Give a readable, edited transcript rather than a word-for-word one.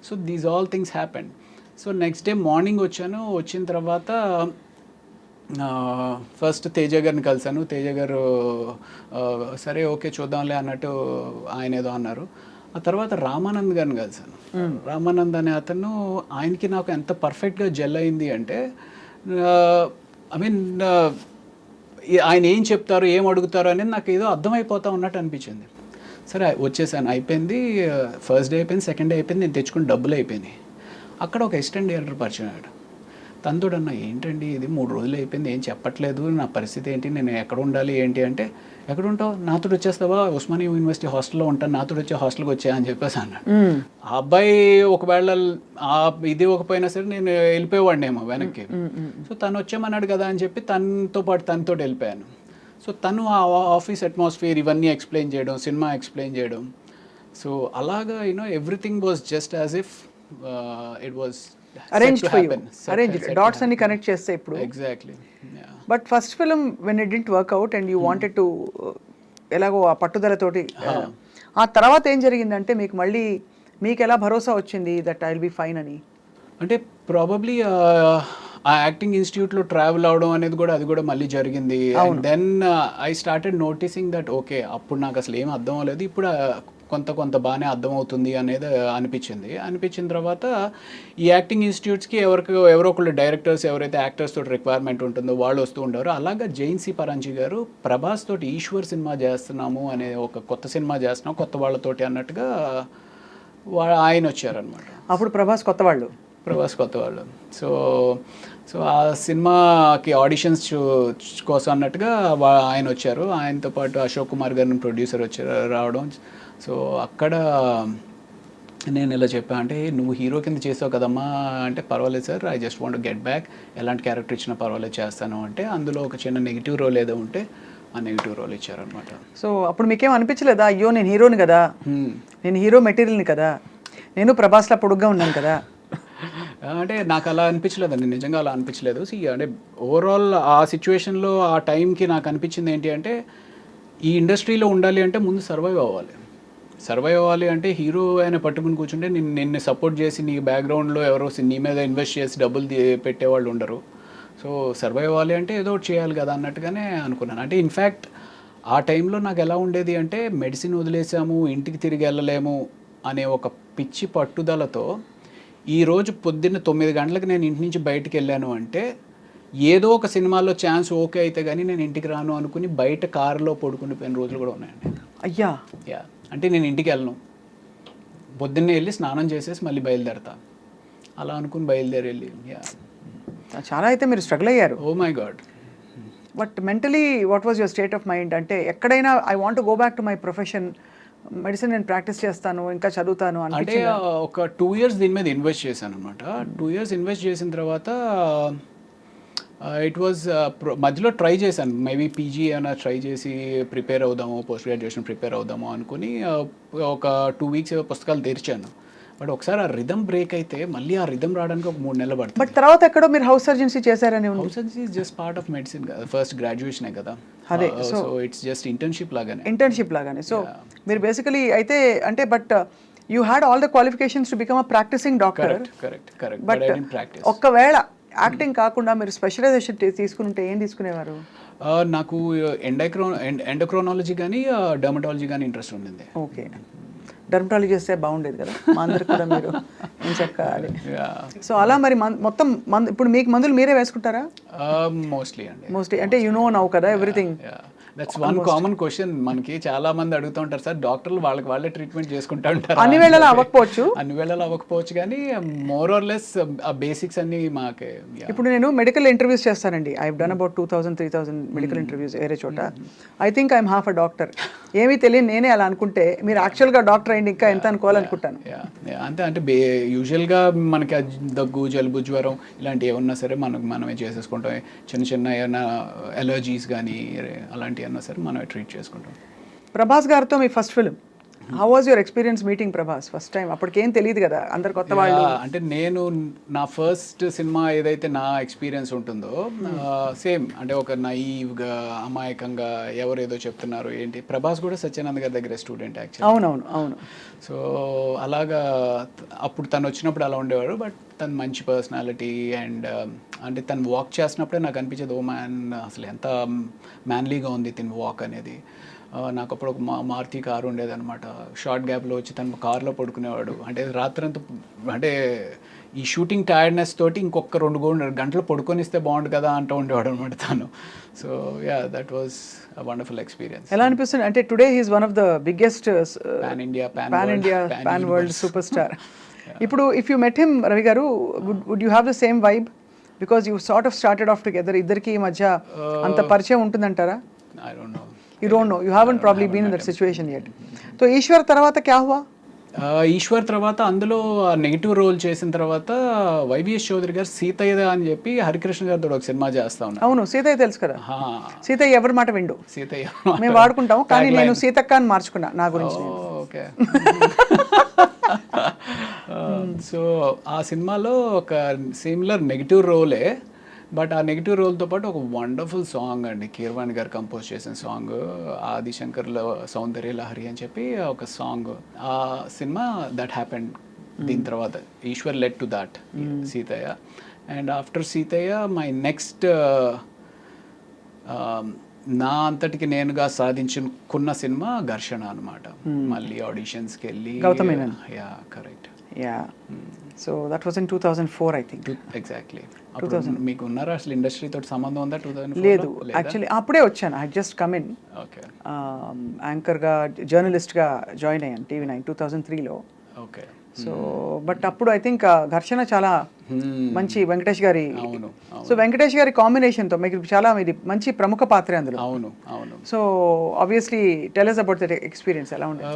So these all things happened. So next day morning వచ్చాను. వచ్చిన తర్వాత ఫస్ట్ తేజ గారిని కలిశాను. తేజ గారు సరే ఓకే చూద్దాంలే అన్నట్టు ఆయన ఏదో అన్నారు. ఆ తర్వాత రామానంద్ గారిని కలిశాను. రామానంద్ అనే అతను, ఆయనకి నాకు ఎంత పర్ఫెక్ట్గా జెల్ అయింది అంటే, ఐ మీన్ ఆయన ఏం చెప్తారు ఏం అడుగుతారు అనేది నాకు ఏదో అర్థమైపోతా ఉన్నట్టు అనిపించింది. సరే వచ్చేసాను, అయిపోయింది. ఫస్ట్ డే అయిపోయింది, సెకండ్ డే అయిపోయింది, నేను తెచ్చుకుని డబ్బులు అయిపోయినాయి. అక్కడ ఒక అసిస్టెంట్ డైరెక్టర్ పరిచయం అయ్యాడు. తనతో అన్న ఏంటండి ఇది 3 రోజులు అయిపోయింది ఏం చెప్పట్లేదు, నా పరిస్థితి ఏంటి, నేను ఎక్కడ ఉండాలి ఏంటి అంటే, ఎక్కడ ఉంటావు, నాతో వచ్చేస్తావా, ఉస్మానియా యూనివర్సిటీ హాస్టల్లో ఉంటాను, నాతో వచ్చి హాస్టల్కి వచ్చా అని చెప్పేసి అన్నాడు. ఆ అబ్బాయి ఒకవేళ ఇది ఇవ్వకపోయినా సరే నేను వెళ్ళిపోయేవాడినేమో వెనక్కి. సో తను వచ్చామన్నాడు కదా అని చెప్పి తనతో పాటు తనతో వెళ్ళిపోయాను. సో తను ఆ ఆఫీస్ అట్మాస్ఫియర్ ఇవన్నీ ఎక్స్ప్లెయిన్ చేయడం, సినిమా ఎక్స్ప్లెయిన్ చేయడం. సో అలాగా everything was just as if it was arranged for you, arranged dots అన్ని కనెక్ట్ చేస్తే ఇప్పుడు. Exactly. But first film when it didn't work out and you wanted to ఎలాగో ఆ పట్టుదలతోటి, ఆ తర్వాత ఏం జరిగిందంటే మీకు ఎలా భరోసా వచ్చింది that I will be fine అని? అంటే ప్రాబబ్లీ ఆ యాక్టింగ్ ఇన్స్టిట్యూట్లో ట్రావెల్ అవడం అనేది కూడా అది కూడా మళ్ళీ జరిగింది. And then I started noticing that okay అప్పుడు నాకు అసలు ఏం అర్థం అవ్వలేదు, ఇప్పుడు కొంత బాగానే అర్థమవుతుంది అనేది అనిపించిన తర్వాత ఈ యాక్టింగ్ ఇన్స్టిట్యూట్స్కి ఎవరో ఒకళ్ళు డైరెక్టర్స్ ఎవరైతే యాక్టర్స్ తోటి రిక్వైర్మెంట్ ఉంటుందో వాళ్ళు వస్తూ ఉంటారు. అలాగా జైన్సీ పరంజీ గారు ప్రభాస్ తోటి ఈశ్వర్ సినిమా చేస్తున్నాము అనే ఒక కొత్త సినిమా చేస్తున్నాం కొత్త వాళ్ళతోటి అన్నట్టుగా ఆయన వచ్చారనమాట. అప్పుడు ప్రభాస్ కొత్త వాళ్ళు. సో ఆ సినిమాకి ఆడిషన్స్ కోసం అన్నట్టుగా ఆయన వచ్చారు. ఆయనతో పాటు అశోక్ కుమార్ గారిని ప్రొడ్యూసర్ రావడం. సో అక్కడ నేను ఇలా చెప్పాను, అంటే నువ్వు హీరో కింద చేసావు కదమ్మా అంటే, పర్వాలేదు sir, I just want get back, ఎలాంటి క్యారెక్టర్ ఇచ్చినా పర్వాలేదు చేస్తాను అంటే, అందులో ఒక చిన్న నెగిటివ్ రోల్ ఏదో ఉంటే ఆ నెగిటివ్ రోల్ ఇచ్చారనమాట. సో అప్పుడు మీకేం అనిపించలేదా, అయ్యో నేను హీరోని కదా, నేను హీరో మెటీరియల్ని కదా, నేను ప్రభాస్లా పొడుగ్గా ఉన్నాను కదా? అంటే నాకు అలా అనిపించలేదండి, నిజంగా అలా అనిపించలేదు. అంటే ఓవరాల్ ఆ సిచ్యువేషన్లో ఆ టైంకి నాకు అనిపించింది ఏంటి అంటే, ఈ ఇండస్ట్రీలో ఉండాలి అంటే ముందు సర్వైవ్ అవ్వాలి అంటే హీరో అయినా పట్టుకుని కూర్చుంటే నిన్ను సపోర్ట్ చేసి నీ బ్యాక్గ్రౌండ్లో ఎవరో నీ మీద ఇన్వెస్ట్ చేసి డబ్బులు పెట్టేవాళ్ళు ఉండరు. సో సర్వైవ్ అవ్వాలి అంటే ఏదో ఒకటి చేయాలి కదా అన్నట్టుగానే అనుకున్నాను. అంటే ఇన్ఫ్యాక్ట్ ఆ టైంలో నాకు ఎలా ఉండేది అంటే, మెడిసిన్ వదిలేసాము ఇంటికి తిరిగి వెళ్ళలేము అనే ఒక పిచ్చి పట్టుదలతో ఈరోజు పొద్దున్న 9 గంటలకు నేను ఇంటి నుంచి బయటికి వెళ్ళాను అంటే, ఏదో ఒక సినిమాలో ఛాన్స్ ఓకే అయితే కానీ నేను ఇంటికి రాను అనుకుని బయట కారులో పడుకునిపోయిన రోజులు కూడా ఉన్నాయండి. అయ్యా. యా, అంటే నేను ఇంటికి వెళ్ళను, పొద్దున్నే వెళ్ళి స్నానం చేసేసి మళ్ళీ బయలుదేరతా, అలా అనుకుని బయలుదేరి యా. చాలా అయితే మీరు స్ట్రగుల్ అయ్యారు. Oh my god. But mentally what was your state of mind? అంటే ఎక్కడైనా I want go back to my profession, medicine నేను ప్రాక్టీస్ చేస్తాను, ఇంకా చదువుతాను అంటే ఒక 2 years దీని మీద ఇన్వెస్ట్ చేశాను అనమాట. 2 years ఇన్వెస్ట్ చేసిన తర్వాత ఇట్ వాజ్ మధ్యలో ట్రై చేశాను, మేబీ పీజీ ఏమైనా ట్రై చేసి ప్రిపేర్ అవుదాము, పోస్ట్ గ్రాడ్యుయేషన్ ప్రిపేర్ అవుదాము అనుకుని ఒక 2 weeks పుస్తకాలు తెరిచాను. బట్ ఒకసారి ఆ రిథమ్ బ్రేక్ అయితే మళ్ళీ ఆ రిథమ్ రావడానికి ఒక 3 నెలలు పడుతుంది. బట్ తర్వాత ఎక్కడో మీరు హౌస్ సర్జన్సీ చేశారని? House surgency is just part of medicine కదా, ఫస్ట్ గ్రాడ్యుయేషనే కదా. అదే, సో ఇట్స్ జస్ట్ ఇంటర్న్షిప్ లాగానే. సో మీరు బేసికలీ అయితే అంటే, but you had all the qualifications to become a practising doctor. Correct. But ఒక్కవేళ యాక్టింగ్ కాకుండా మీరు స్పెషలైజేషన్ తీసుకుంటే ఏం తీసుకునేవారు? నాకు ఎండోక్రోనాలజీ కానీ డర్మటాలజీ కానీ ఇంట్రెస్ట్ ఉండింది. ఓకే, డర్మటాలజీ చేస్తే బాగుండేది కదా మా అందరికి కూడా, మీరు ఏం చెప్పాలి. సో అలా మరి మొత్తం ఇప్పుడు మీకు మందులు మీరే వేసుకుంటారా? మోస్ట్లీ అంటే యు నో నౌ కదా everything. That's one common question మనకి చాలా మంది అడుగుతూ ఉంటారు, సార్ డాక్టర్లు వాళ్ళే ట్రీట్మెంట్ చేసుకుంటూ ఉంటారు. అన్ని వేళలా అవ్వకపోవచ్చు కానీ మోర్ ఆర్ లెస్ ఆ బేసిక్స్ అన్ని మాకే. ఇప్పుడు నేను మెడికల్ ఇంటర్వ్యూస్ చేస్తానండి, I have done about 2000-3000 medical interviews వేరే చోట. I think I'm half a doctor. ఏమీ తెలియని నేనే అలా అనుకుంటే, మీరు యాక్చువల్గా డాక్టర్ అయింది ఇంకా ఎంత అనుకోవాలనుకుంటాను. అంటే యూజువల్గా మనకి దగ్గు, జలుబు, జ్వరం ఇలాంటివి ఏమన్నా సరే మనమే చేసేసుకుంటాం. చిన్న ఏమైనా ఎలర్జీస్ కానీ అలాంటివి అన్నా సరే మనమే ట్రీట్ చేసుకుంటాం. ప్రభాస్ గారితో మీ first film how was your experience meeting Prabhas first time? అప్పటికేం తెలియదు కదా, అందరు కొత్త వాళ్ళు. అంటే నేను నా ఫస్ట్ సినిమా ఏదైతే నా ఎక్స్పీరియన్స్ ఉంటుందో సేమ్ అంటే ఒక నైవ్గా అమాయకంగా ఎవరేదో చెప్తున్నారు ఏంటి. ప్రభాస్ కూడా సత్యానంద్ గారి దగ్గర స్టూడెంట్ యాక్చువల్లీ. అవును. సో అలాగా అప్పుడు తను వచ్చినప్పుడు అలా ఉండేవాడు. బట్ తను మంచి పర్సనాలిటీ అండ్ అంటే తను వాక్ చేసినప్పుడే నాకు అనిపించేది, ఓ మ్యాన్ అసలు ఎంత మ్యాన్లీగా ఉంది తిని వాక్ అనేది. నాకు అప్పుడు ఒక మారుతి కారు ఉండేదన్నమాట. షార్ట్ గ్యాప్లో వచ్చి తను కార్లో పడుకునేవాడు. అంటే రాత్రంతా అంటే ఈ షూటింగ్ టైర్డ్నెస్ తోటి ఇంకొక 2 గంటలు పడుకొనిస్తే బాగుండు కదా అంటూ ఉండేవాడు అనమాట తను. So yeah, that was a wonderful experience. ఎలా అనిపిస్తుంది అంటే today he's one of the biggest pan India pan world super star. ఇప్పుడు if you met him Ravi garu, would you have the same vibe? Because you sort of started off together. ఇద్దరికి ఈ మధ్య అంత పరిచయం ఉంటుందంటారా? I don't know. You don't know. You haven't probably been in that situation yet. So Eshwar తర్వాత క్యా హువా? ఈశ్వర్ తర్వాత అందులో నెగిటివ్ రోల్ చేసిన తర్వాత వైవిఎస్ చౌదరి గారు సీతయ్య అని చెప్పి హరికృష్ణ గారితో ఒక సినిమా చేస్తా ఉన్నారు. అవును, సీతయ్య తెలుసు కదా. సీతయ్య ఎవరి మాట విండు, సీతయ్య మేము వాడుకుంటాం. కానీ నేను సీతక్క అని మార్చుకున్నా నా గురించి. ఓకే. సో ఆ సినిమాలో ఒక సిమిలర్ నెగిటివ్ రోలే. బట్ ఆ నెగిటివ్ రోల్తో పాటు ఒక వండర్ఫుల్ సాంగ్ అండి, కీరవాణి గారు కంపోజ్ చేసిన సాంగ్, ఆదిశంకర్లో సౌందర్య లహరి అని చెప్పి ఒక సాంగ్. ఆ సినిమా దట్ హ్యాపెండ్. దీని తర్వాత Eshwar led to that Seethayya. And after Seethayya my next నా అంతటికి నేనుగా సాధించుకున్న సినిమా ఘర్షణ అనమాట. మళ్ళీ ఆడిషన్స్కి వెళ్ళి. Yeah, correct. Yeah. So that was in 2004 I think. Exactly. మీకు ఉన్నారా అసలు ఇండస్ట్రీ తోటి సంబంధం ఉందా? 2004 లేదు, యాక్చువల్లీ అప్పుడే వచ్చాను. I just come in. Okay. యాంకర్గా జర్నలిస్ట్గా జాయిన్ అయ్యాను TV9 2003లో. ఓకే. సో బట్ అప్పుడు ఐ థింక్ ఘర్షణ చాలా మంచి వెంకటేష్ గారి. సో వెంకటేష్ గారి కాంబినేషన్తో మీకు చాలా ఇది మంచి ప్రముఖ పాత్ర అందులో. అవును. So obviously tell us about that experience ఎలా ఉండేది?